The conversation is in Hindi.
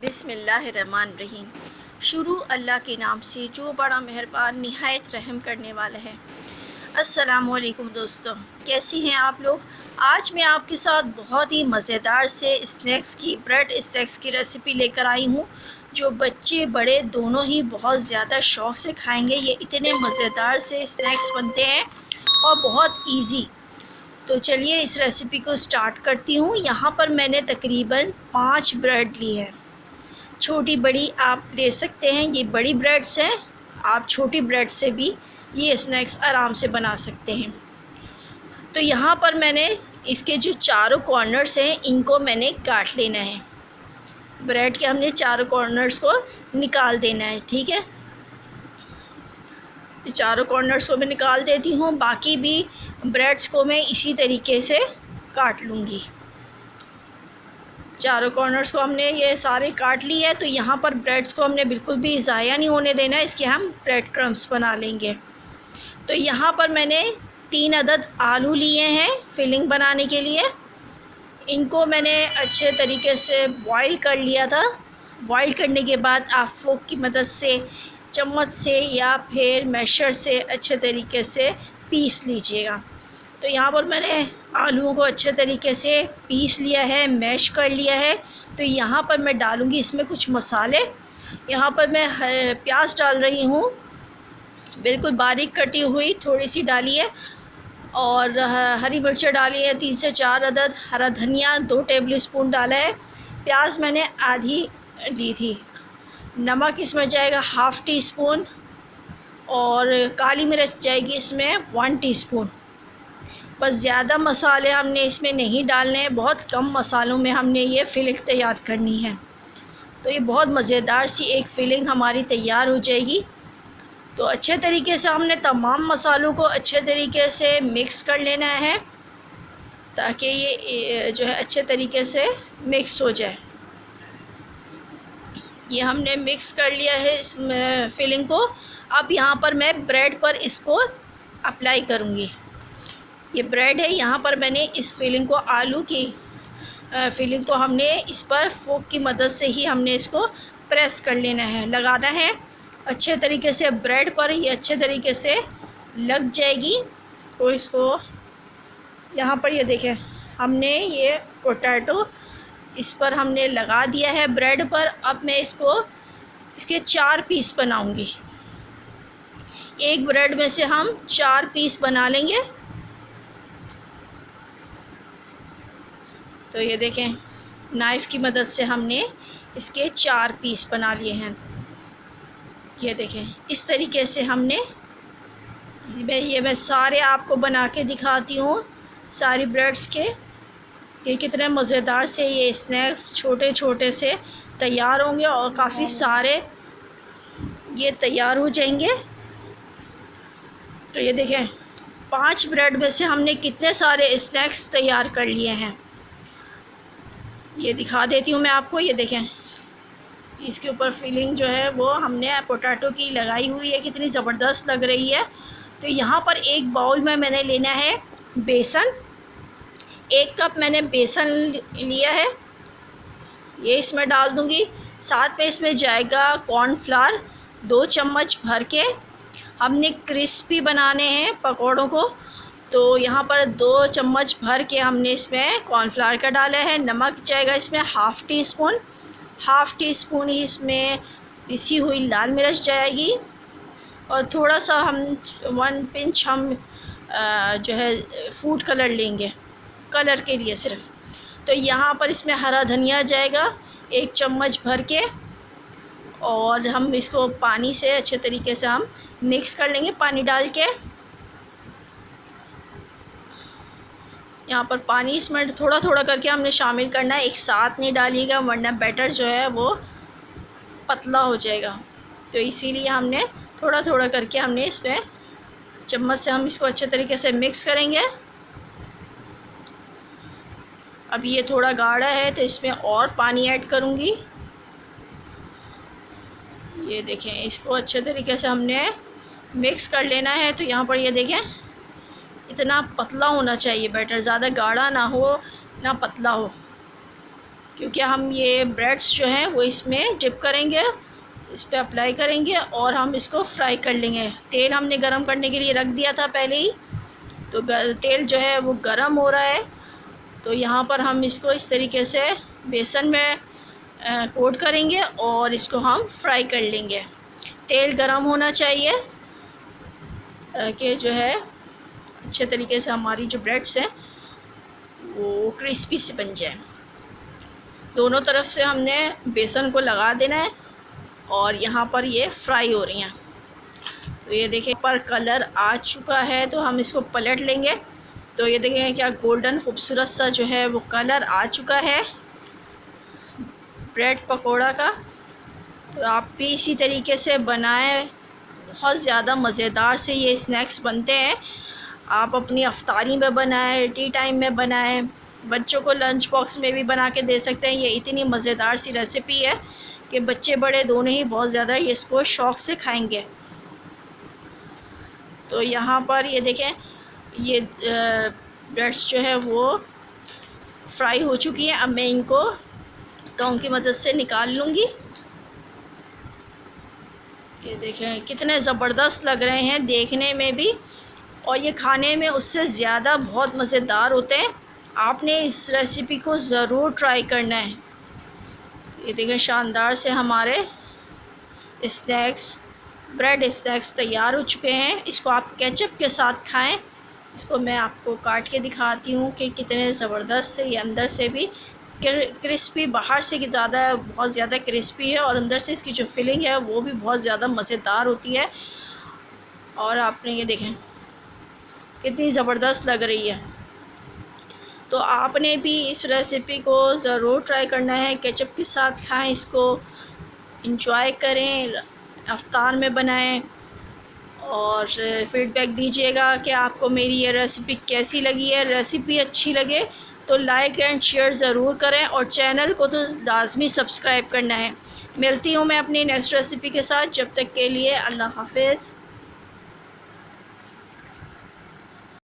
बिस्मिल्लाहिर्रहमानिर्रहीम। शुरू अल्लाह के नाम से जो बड़ा मेहरबान निहायत रहम करने वाला है। अस्सलामुअलैकुम दोस्तों, कैसी हैं आप लोग। आज मैं आपके साथ बहुत ही मज़ेदार से स्नैक्स की ब्रेड स्नैक्स की रेसिपी लेकर आई हूँ, जो बच्चे बड़े दोनों ही बहुत ज़्यादा शौक़ से खाएंगे। ये इतने मज़ेदार से स्नैक्स बनते हैं और बहुत ईजी। तो चलिए इस रेसिपी को स्टार्ट करती हूँ। यहाँ पर मैंने तकरीबन 5 ब्रेड ली है। छोटी बड़ी आप ले सकते हैं, ये बड़ी ब्रेड्स हैं। आप छोटी ब्रेड से भी ये स्नैक्स आराम से बना सकते हैं। तो यहाँ पर मैंने इसके जो चारों कॉर्नर्स हैं इनको मैंने काट लेना है। ब्रेड के हमने चारों कॉर्नर्स को निकाल देना है, ठीक है। ये चारों कॉर्नर्स को मैं निकाल देती हूँ। बाकी भी ब्रेड्स को मैं इसी तरीके से काट लूँगी। चारों कॉर्नर्स को हमने ये सारे काट ली है। तो यहाँ पर ब्रेड्स को हमने बिल्कुल भी ज़ाया नहीं होने देना है, इसके हम ब्रेड क्रम्स बना लेंगे। तो यहाँ पर मैंने 3 अदद आलू लिए हैं फिलिंग बनाने के लिए। इनको मैंने अच्छे तरीके से बॉईल कर लिया था। बॉईल करने के बाद आप फोक की मदद से, चम्मच से या फिर मैशर से अच्छे तरीके से पीस लीजिएगा। तो यहाँ पर मैंने आलूओं को अच्छे तरीके से पीस लिया है, मैश कर लिया है। तो यहाँ पर मैं डालूँगी इसमें कुछ मसाले। यहाँ पर मैं प्याज डाल रही हूँ, बिल्कुल बारीक कटी हुई थोड़ी सी डाली है। और हरी मिर्चें डाली है 3 से 4 अदद। हरा धनिया 2 टेबल स्पून डाला है। प्याज मैंने आधी ली थी। नमक इसमें जाएगा ½ टी स्पून और काली मिर्च जाएगी इसमें 1 टीस्पून। बस ज़्यादा मसाले हमने इसमें नहीं डालने हैं, बहुत कम मसालों में हमने ये फिलिंग तैयार करनी है। तो ये बहुत मज़ेदार सी एक फिलिंग हमारी तैयार हो जाएगी। तो अच्छे तरीके से हमने तमाम मसालों को अच्छे तरीके से मिक्स कर लेना है, ताकि ये जो है अच्छे तरीके से मिक्स हो जाए। ये हमने मिक्स कर लिया है इस फिलिंग को। अब यहाँ पर मैं ब्रेड पर इसको अप्लाई करूँगी। ये ब्रेड है, यहाँ पर मैंने इस फिलिंग को, आलू की फिलिंग को हमने इस पर फोक की मदद से ही हमने इसको प्रेस कर लेना है, लगाना है अच्छे तरीके से ब्रेड पर। ये अच्छे तरीके से लग जाएगी। तो इसको यहाँ पर ये देखें, हमने ये पोटैटो इस पर हमने लगा दिया है ब्रेड पर। अब मैं इसके 4 पीस बनाऊंगी। एक ब्रेड में से हम 4 पीस बना लेंगे। तो ये देखें, नाइफ़ की मदद से हमने इसके 4 पीस बना लिए हैं। ये देखें, इस तरीके से हमने मैं सारे आपको बना के दिखाती हूँ, सारी ब्रेड्स के, कि कितने मज़ेदार से ये स्नैक्स छोटे छोटे से तैयार होंगे और काफ़ी सारे ये तैयार हो जाएंगे। तो ये देखें, 5 ब्रेड में से हमने कितने सारे स्नैक्स तैयार कर लिए हैं। ये दिखा देती हूँ मैं आपको। ये देखें, इसके ऊपर फिलिंग जो है वो हमने पोटैटो की लगाई हुई है, कितनी ज़बरदस्त लग रही है। तो यहाँ पर एक बाउल में मैंने लेना है बेसन। 1 कप मैंने बेसन लिया है, ये इसमें डाल दूँगी। साथ में इसमें जाएगा कॉर्नफ्लावर 2 चम्मच भर के। हमने क्रिस्पी बनाने हैं पकौड़ों को, तो यहाँ पर 2 चम्मच भर के हमने इसमें कॉर्नफ्लावर का डाला है। नमक जाएगा इसमें ½ टीस्पून। ½ टीस्पून ही इसमें पिसी हुई लाल मिर्च जाएगी। और थोड़ा सा हम 1 पिंच हम जो है फूड कलर लेंगे, कलर के लिए सिर्फ। तो यहाँ पर इसमें हरा धनिया जाएगा 1 चम्मच भर के। और हम इसको पानी से अच्छे तरीके से हम मिक्स कर लेंगे, पानी डाल के। यहाँ पर पानी इसमें थोड़ा थोड़ा करके हमने शामिल करना है, एक साथ नहीं डालिएगा, वरना बैटर जो है वो पतला हो जाएगा। तो इसीलिए हमने थोड़ा थोड़ा करके हमने इसमें चम्मच से हम इसको अच्छे तरीके से मिक्स करेंगे। अब ये थोड़ा गाढ़ा है तो इसमें और पानी ऐड करूँगी। ये देखें, इसको अच्छे तरीके से हमने मिक्स कर लेना है। तो यहाँ पर ये देखें, इतना पतला होना चाहिए बैटर, ज़्यादा गाढ़ा ना हो ना पतला हो। क्योंकि हम ये ब्रेड्स जो हैं वो इसमें डिप करेंगे, इस पर अप्लाई करेंगे और हम इसको फ्राई कर लेंगे। तेल हमने गरम करने के लिए रख दिया था पहले ही, तो तेल जो है वो गरम हो रहा है। तो यहाँ पर हम इसको इस तरीके से बेसन में कोट करेंगे और इसको हम फ्राई कर लेंगे। तेल गरम होना चाहिए कि जो है अच्छे तरीके से हमारी जो ब्रेड्स हैं वो क्रिस्पी से बन जाए। दोनों तरफ से हमने बेसन को लगा देना है और यहाँ पर ये फ्राई हो रही हैं। तो ये देखें पर कलर आ चुका है, तो हम इसको पलट लेंगे। तो ये देखें क्या गोल्डन खूबसूरत सा जो है वो कलर आ चुका है ब्रेड पकोड़ा का। तो आप भी इसी तरीके से बनाएं, बहुत ज़्यादा मज़ेदार से ये स्नैक्स बनते हैं। आप अपनी अफ्तारी में बनाएं, टी टाइम में बनाएं, बच्चों को लंच बॉक्स में भी बना के दे सकते हैं। ये इतनी मज़ेदार सी रेसिपी है कि बच्चे बड़े दोनों ही बहुत ज़्यादा ये इसको शौक़ से खाएंगे। तो यहाँ पर ये देखें ये ब्रेड्स जो है वो फ्राई हो चुकी हैं। अब मैं इनको टोंग की मदद से निकाल लूँगी। ये देखें कितने ज़बरदस्त लग रहे हैं देखने में भी, और ये खाने में उससे ज़्यादा बहुत मज़ेदार होते हैं। आपने इस रेसिपी को ज़रूर ट्राई करना है। ये देखें शानदार से हमारे स्नैक्स, ब्रेड स्नैक्स तैयार हो चुके हैं। इसको आप केचप के साथ खाएं। इसको मैं आपको काट के दिखाती हूँ कि कितने ज़बरदस्त से ये अंदर से भी क्रिस्पी, बाहर से ज़्यादा बहुत ज़्यादा क्रिस्पी है और अंदर से इसकी जो फिलिंग है वो भी बहुत ज़्यादा मज़ेदार होती है। और आपने ये देखें कितनी ज़बरदस्त लग रही है। तो आपने भी इस रेसिपी को ज़रूर ट्राई करना है, केचप के साथ खाएं, इसको इंजॉय करें, अफ्तार में बनाएं और फ़ीडबैक दीजिएगा कि आपको मेरी ये रेसिपी कैसी लगी है। रेसिपी अच्छी लगे तो लाइक एंड शेयर ज़रूर करें और चैनल को तो लाजमी सब्सक्राइब करना है। मिलती हूँ मैं अपनी नेक्स्ट रेसिपी के साथ, जब तक के लिए अल्लाह हाफ़िज़।